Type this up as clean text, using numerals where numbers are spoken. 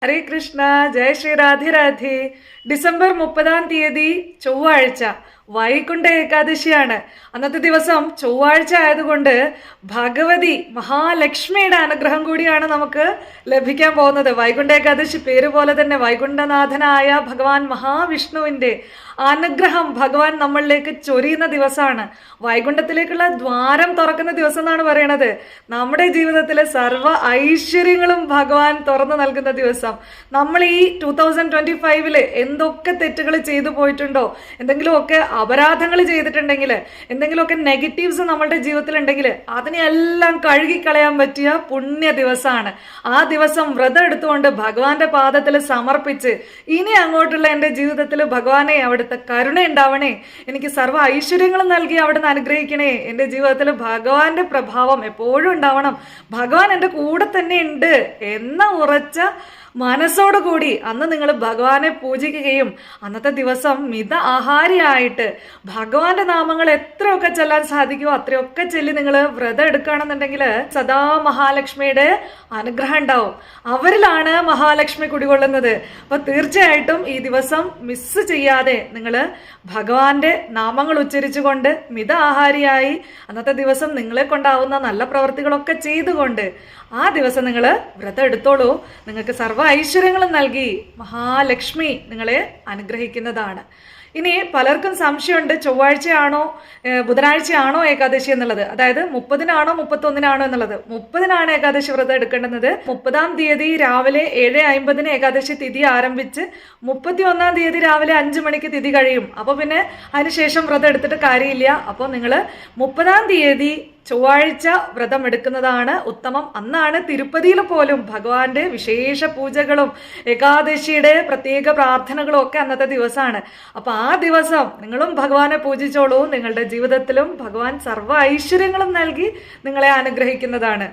ഹരേ Krishna, Jaya Shri Radhe Radhe. December 30 ചൊവ്വാഴ്ച വൈകുണ്ഠ ഏകാദശിയാണ്. അന്നത്തെ ദിവസം ചൊവ്വാഴ്ച ആയതുകൊണ്ട് ഭഗവതി മഹാലക്ഷ്മിയുടെ അനുഗ്രഹം കൂടിയാണ് നമുക്ക് ലഭിക്കാൻ പോകുന്നത്. വൈകുണ്ഠ ഏകാദശി പേര് പോലെ തന്നെ വൈകുണ്ഠനാഥനായ ഭഗവാൻ മഹാവിഷ്ണുവിൻ്റെ അനുഗ്രഹം ഭഗവാൻ നമ്മളിലേക്ക് ചൊരിയുന്ന ദിവസമാണ്. വൈകുണ്ഠത്തിലേക്കുള്ള ദ്വാരം തുറക്കുന്ന ദിവസം എന്നാണ് പറയണത്. നമ്മുടെ ജീവിതത്തിലെ സർവ്വ ഐശ്വര്യങ്ങളും ഭഗവാൻ തുറന്നു നൽകുന്ന ദിവസം. നമ്മൾ ഈ 2025 എന്തൊക്കെ തെറ്റുകൾ ചെയ്തു പോയിട്ടുണ്ടോ, എന്തെങ്കിലുമൊക്കെ അപരാധങ്ങൾ ചെയ്തിട്ടുണ്ടെങ്കിൽ, എന്തെങ്കിലുമൊക്കെ നെഗറ്റീവ്സ് നമ്മളുടെ ജീവിതത്തിൽ ഉണ്ടെങ്കിൽ അതിനെല്ലാം കഴുകിക്കളയാൻ പറ്റിയ പുണ്യ ദിവസമാണ്. ആ ദിവസം വ്രതം എടുത്തുകൊണ്ട് ഭഗവാന്റെ പാദത്തിൽ സമർപ്പിച്ച് ഇനി അങ്ങോട്ടുള്ള എൻ്റെ ജീവിതത്തിൽ ഭഗവാനെ അവിടുത്തെ കരുണ ഉണ്ടാവണേ, എനിക്ക് സർവ്വ ഐശ്വര്യങ്ങളും നൽകി അവിടുന്ന് അനുഗ്രഹിക്കണേ, എൻ്റെ ജീവിതത്തിൽ ഭഗവാന്റെ പ്രഭാവം എപ്പോഴും ഉണ്ടാവണം, ഭഗവാൻ എൻ്റെ കൂടെ തന്നെ ഉണ്ട് എന്ന ഉറച്ച മനസ്സോടുകൂടി അന്ന് നിങ്ങൾ ഭഗവാനെ പൂജിക്കുകയും അന്നത്തെ ദിവസം മിത ആഹാരിയായിട്ട് ഭഗവാന്റെ നാമങ്ങൾ എത്രയൊക്കെ ചെല്ലാൻ സാധിക്കുമോ അത്രയൊക്കെ ചെല്ലി നിങ്ങൾ വ്രതം എടുക്കുകയാണെന്നുണ്ടെങ്കിൽ സദാ മഹാലക്ഷ്മിയുടെ അനുഗ്രഹം ഉണ്ടാവും. അവരിലാണ് മഹാലക്ഷ്മി കുടികൊള്ളുന്നത്. അപ്പൊ തീർച്ചയായിട്ടും ഈ ദിവസം മിസ് ചെയ്യാതെ നിങ്ങൾ ഭഗവാന്റെ നാമങ്ങൾ ഉച്ചരിച്ചുകൊണ്ട് മിത ആഹാരിയായി അന്നത്തെ ദിവസം നിങ്ങളെ കൊണ്ടാവുന്ന നല്ല പ്രവൃത്തികളൊക്കെ ചെയ്തുകൊണ്ട് ആ ദിവസം നിങ്ങൾ വ്രതം എടുത്തോളൂ. നിങ്ങൾക്ക് സർവ്വ ഐശ്വര്യങ്ങളും നൽകി മഹാലക്ഷ്മി നിങ്ങളെ അനുഗ്രഹിക്കുന്നതാണ്. ഇനി പലർക്കും സംശയമുണ്ട്, ചൊവ്വാഴ്ചയാണോ ബുധനാഴ്ചയാണോ ഏകാദശി എന്നുള്ളത്, അതായത് 30-നാണോ 31-നാണോ എന്നുള്ളത്. 30-നാണ് ഏകാദശി വ്രതം എടുക്കേണ്ടുന്നത്. 30-ാം തീയതി രാവിലെ 7:50 ഏകാദശി തിഥി ആരംഭിച്ച് 31-ാം തീയതി രാവിലെ 5 മണിക്ക് തിഥി കഴിയും. അപ്പോൾ പിന്നെ അതിനുശേഷം വ്രതം എടുത്തിട്ട് കാര്യമില്ല. അപ്പോൾ നിങ്ങൾ 30-ാം തീയതി ചൊവ്വാഴ്ച വ്രതം എടുക്കുന്നതാണ് ഉത്തമം. അന്നാണ് തിരുപ്പതിയിൽ പോലും ഭഗവാന്റെ വിശേഷ പൂജകളും ഏകാദശിയുടെ പ്രത്യേക പ്രാർത്ഥനകളും ഒക്കെ അന്നത്തെ ദിവസമാണ്. അപ്പൊ ആ ദിവസം നിങ്ങളും ഭഗവാനെ പൂജിച്ചോളൂ. നിങ്ങളുടെ ജീവിതത്തിലും ഭഗവാൻ സർവ്വ ഐശ്വര്യങ്ങളും നൽകി നിങ്ങളെ അനുഗ്രഹിക്കുന്നതാണ്.